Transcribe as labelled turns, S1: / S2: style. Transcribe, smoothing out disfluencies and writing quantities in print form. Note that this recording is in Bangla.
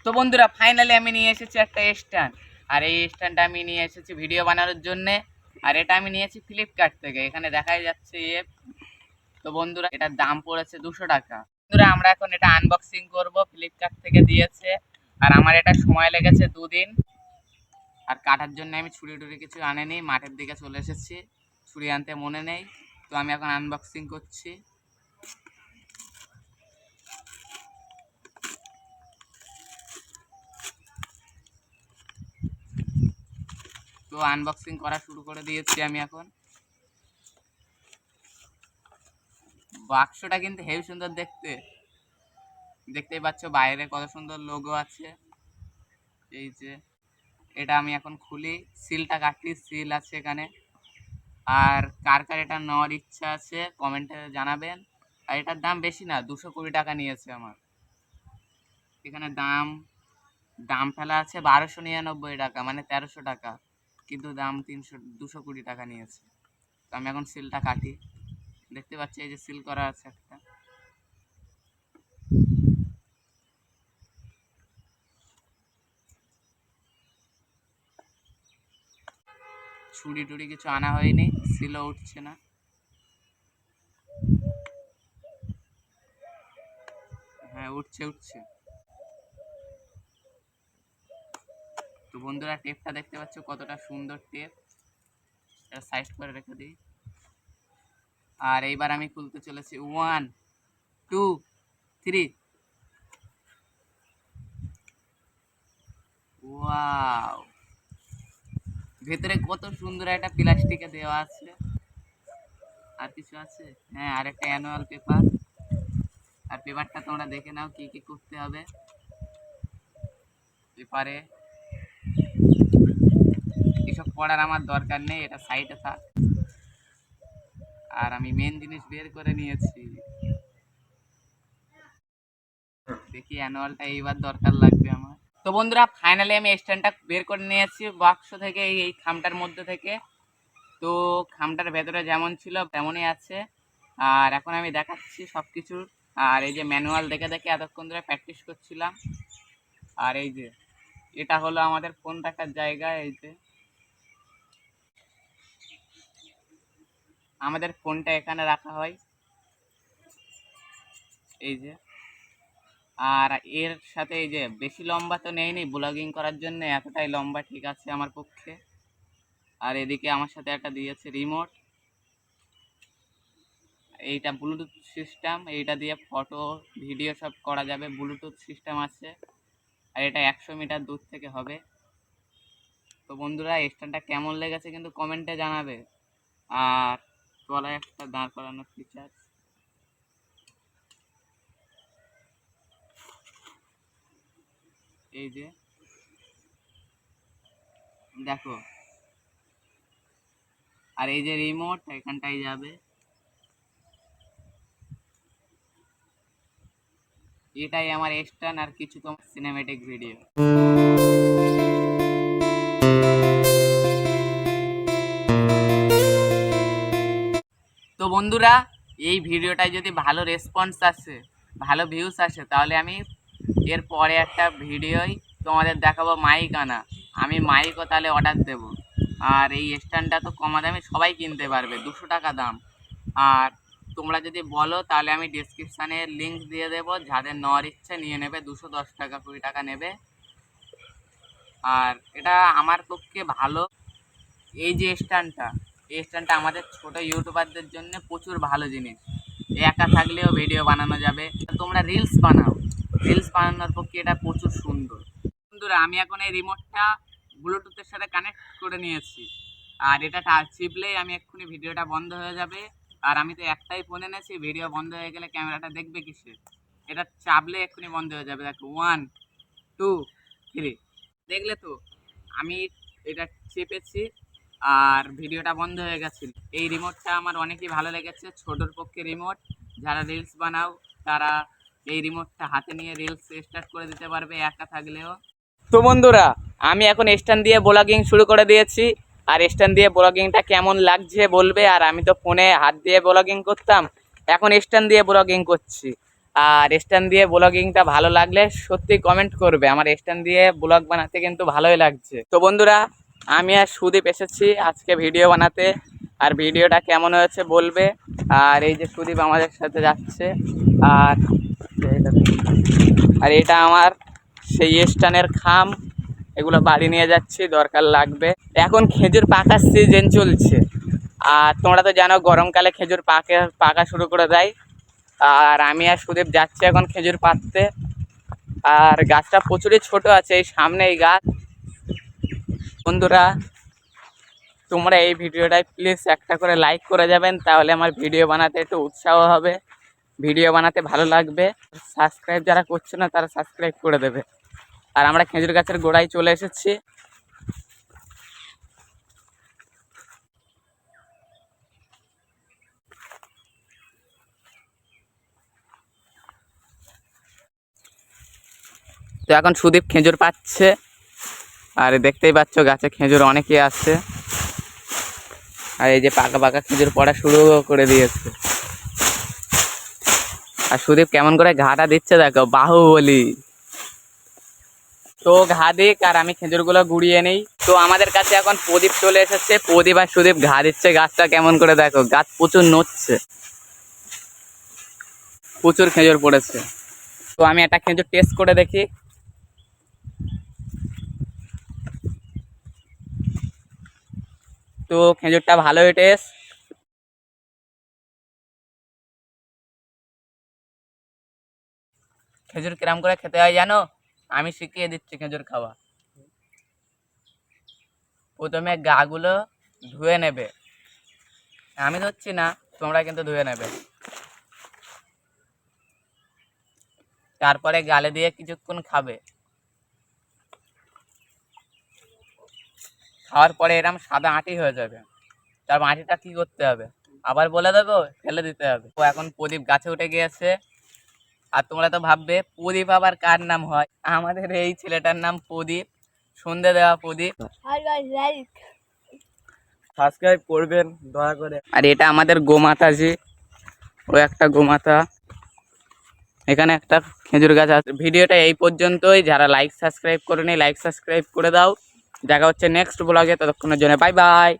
S1: তো বন্ধুরা ফাইনালি আমি নিয়ে এসেছি একটা স্ট্যান্ড। আর এই স্ট্যান্ডটা আমি নিয়ে এসেছি ভিডিও বানানোর জন্য। আর এটা আমি নিয়েছি ফ্লিপকার্ট থেকে, এখানে দেখাই যাচ্ছে তো বন্ধুরা এটার দাম পড়েছে 200 টাকা। বন্ধুরা আমরা এখন এটা আনবক্সিং করব, ফ্লিপকার্ট থেকে দিয়েছে। আর আমার এটা সময় লেগেছে 2 দিন। আর কাটার জন্য আমি ছুরি টুরি কিছু আনেনি, মাঠের দিকে চলে এসেছি, ছুরি আনতে মনে নেই। তো আমি এখন আনবক্সিং করছি। তো আনবক্সিং করা শুরু করে দিয়েছি আমি এখন। বাক্সটা কিন্তু হেবি সুন্দর দেখতে, দেখতেই পাচ্ছ বাইরে কত সুন্দর লোগো আছে। এই যে এটা আমি এখন খুলি, সিলটা কাটি, সিল আছে এখানে। আর কার কার এটা নেওয়ার ইচ্ছা আছে কমেন্টে জানাবেন। আর এটার দাম বেশি না, 220 টাকা নিয়েছে আমার। এখানে দাম দাম ফেলা আছে 1299 টাকা, মানে 1300 টাকা, কিন্তু দাম 220 টাকা নিয়েছে। তো আমি এখন সিলটা কাটি। দেখতে পাচ্ছি এই যে সিল করা আছে একটা। ছুরি টুরি কিছু আনা হয়নি, সিলও উঠছে না। হ্যাঁ উঠছে উঠছে। তো বন্ধুরা টেপটা দেখতে পাচ্ছ কতটা সুন্দর টেপ, এটা সাইড করে রেখে দিই। আর এইবার আমি খুলতে চলেছি, 1 2 3। ওয়াও, ভেতরে কত সুন্দর একটা প্লাস্টিকে দেওয়া আছে। আর কিছু আছে, হ্যাঁ আর একটা অ্যানুয়াল পেপার। আর পেপারটা তোমরা দেখে নাও কি কি করতে হবে পেপারে। এসব পড়ার আমার দরকার নেই, এটা সাইডে থাক। আর আমি মেন জিনিস বের করে নিয়েছি, দেখি অ্যানুয়ালটা এইবার দরকার লাগবে আমার। তো বন্ধুরা ফাইনালি আমি স্ট্যান্ডটা বের করে নিয়েছি বাক্স থেকে, এই খামটার মধ্যে থেকে। তো খামটার ভেতরে যেমন ছিল তেমনই আছে। আর এখন আমি দেখাচ্ছি সব কিছু। আর এই যে ম্যানুয়াল দেখে দেখে এতক্ষণ ধরে প্র্যাকটিস করছিলাম। আর এই যে এটা হলো আমাদের ফোন রাখার জায়গা। এই যে আমাদের ফোনটা এখানে রাখা হয়, এই যে। আর এর সাথে এই যে বেশি লম্বা তো নেইনি ব্লগিং করার জন্য, এতটাই লম্বা ঠিক আছে আমার পক্ষে। আর এদিকে আমার সাথে একটা দিয়েছে রিমোট। এইটা ব্লুটুথ সিস্টেম, এইটা দিয়ে ফটো ভিডিও সব করা যাবে, ব্লুটুথ সিস্টেম আছে। আর এটা 100 মিটার দূর থেকে হবে। তো বন্ধুরা স্ট্যান্ডটা কেমন লেগেছে কিন্তু কমেন্টে জানাবে। আর তলায় একটা দাঁড় করানোর ফিচার, এই যে দেখো। আর এই যে রিমোট এখানটাই যাবে। এটাই আমার স্ট্যান্ড, আর কিছু তোমার সিনেমেটিক ভিডিও। তো বন্ধুরা এই ভিডিওটায় যদি ভালো রেসপন্স আসে, ভালো ভিউস আসে, তাহলে আমি এর পরে একটা ভিডিওই তোমাদের দেখাবো মাইক আনা। আমি মাইকও তাহলে অর্ডার দেব। আর এই স্ট্যান্ডটা তো কমা দামে সবাই কিনতে পারবে, 200 টাকা দাম। আর তোমরা যদি বলো তাহলে আমি ডেসক্রিপশানে লিঙ্ক দিয়ে দেবো, যাদের নেওয়ার ইচ্ছে নিয়ে নেবে, 210 টাকা 20 টাকা নেবে। আর এটা আমার পক্ষে ভালো। এই যে স্ট্যান্ডটা, এই স্ট্যান্ডটা আমাদের ছোট ইউটিউবারদের জন্য প্রচুর ভালো জিনিস। একা থাকলেও ভিডিও বানানো যাবে, তোমরা রিলস বানাও, রিলস বানানোর পক্ষে এটা প্রচুর সুন্দর। বন্ধুরা আমি এখন এই রিমোটটা ব্লুটুথের সাথে কানেক্ট করে নিয়েছি। আর এটা চিপলেই আমি এক্ষুনি ভিডিওটা বন্ধ হয়ে যাবে। আর আমি তো একটাই ফোন এনেছি, ভিডিও বন্ধ হয়ে গেলে ক্যামেরাটা দেখবে কিসে। এটা চাপলে এক্ষুনি বন্ধ হয়ে যাবে। দেখো 1 2 3, দেখলে তো আমি এটা চেপেছি আর ভিডিওটা বন্ধ হয়ে গেছিল। এই রিমোটটা আমার অনেকই ভালো লেগেছে, ছোটোর পক্ষে রিমোট। যারা রিলস বানাও তারা এই রিমোটটা হাতে নিয়ে রিলস স্টার্ট করে দিতে পারবে একা থাকলেও। তো বন্ধুরা আমি এখন স্ট্যান্ড দিয়ে ব্লগিং শুরু করে দিয়েছি। আর স্ট্যান্ড দিয়ে ব্লগিংটা কেমন লাগছে বলবে। আর আমি তো ফোনে হাত দিয়ে ব্লগিং করতাম, এখন স্ট্যান্ড দিয়ে ব্লগিং করছি। আর স্ট্যান্ড দিয়ে ব্লগিংটা ভালো লাগলে সত্যি কমেন্ট করবে। আমার স্ট্যান্ড দিয়ে ব্লগ বানাতে কিন্তু ভালোই লাগছে। তো বন্ধুরা, আমি আর সুদীপ এসেছি আজকে ভিডিও বানাতে, আর ভিডিওটা কেমন হয়েছে বলবে। আর এই যে সুদীপ আমাদের সাথে যাচ্ছে, আর এটা আমার সেই স্ট্যান্ডের খাম, এগুলো বাড়ি নিয়ে যাচ্ছি, দরকার লাগবে। এখন খেজুর পাকার সিজন চলছে, আর তোমরা তো জানো গরমকালে খেজুর পাকা শুরু করে দেয়। আর আমি আর সুদীপ যাচ্ছি এখন খেজুর পাড়তে। আর গাছটা প্রচুরই ছোট আছে, এই সামনে এই গাছ। বন্ধুরা, তোমরা এই ভিডিওটায় প্লিজ একটা করে লাইক করে যাবেন, তাহলে আমার ভিডিও বানাতে একটু উৎসাহ হবে, ভিডিও বানাতে ভালো লাগবে। সাবস্ক্রাইব যারা করছে না তারা সাবস্ক্রাইব করে দেবে। আর আমরা খেজুর গাছের গোড়ায় চলে এসেছি। তো এখন সুদীপ খেজুর পাচ্ছে, আর দেখতেই পাচ্ছ গাছে খেজুর অনেকই আছে। আর এই যে পাকা পাকা খেজুর পড়া শুরু করে দিয়েছে। আর সুদীপ কেমন করে ঘাটা দিচ্ছে দেখো, বাহুবলী। তো ঘা দিক, আর আমি খেজুরগুলো গুড়িয়ে নেই। তো আমাদের কাছে এখন প্রদীপ চলে এসেছে, প্রদীপ আর সুদীপ ঘা দিচ্ছে। গাছটা কেমন করে দেখো, গাছ প্রচুর নড়ছে, প্রচুর খেজুর পড়েছে। তো আমি একটা খেজুর টেস্ট করে দেখি। তো খেজুরটা ভালোই টেস্ট। খেজুর কিরম করে খেতে হয় জানো? আমি শিখিয়ে দিচ্ছি খেজুর খাওয়া। প্রথমে গাগুলো ধুয়ে নেবে, আমি ধরছি না, তোমরা কিন্তু ধুয়ে নেবে। তারপরে গালে দিয়ে কিছুক্ষণ খাবে। খাওয়ার পরে এরকম সাদা আঁটি হয়ে যাবে। তার আঁটিটা কি করতে হবে আবার বলে দেবো, ফেলে দিতে হবে। তো এখন প্রদীপ গাছে উঠে গিয়েছে। আর তোমরা তো ভাববে প্রদীপ আবার কার নাম হয়? আমাদের এই ছেলেটার নাম প্রদীপ, সন্ধে দেওয়া প্রদীপ।
S2: সাবস্ক্রাইব করবেন দয়া করে।
S1: আর এটা আমাদের গোমাতাজি, ও একটা গোমাতা। এখানে একটা খেজুর গাছ আছে। ভিডিওটা এই পর্যন্তই। যারা লাইক সাবস্ক্রাইব করেনি লাইক সাবস্ক্রাইব করে দাও। দেখা হচ্ছে নেক্সট ব্লগে, ততক্ষণের জন্য বাই বাই।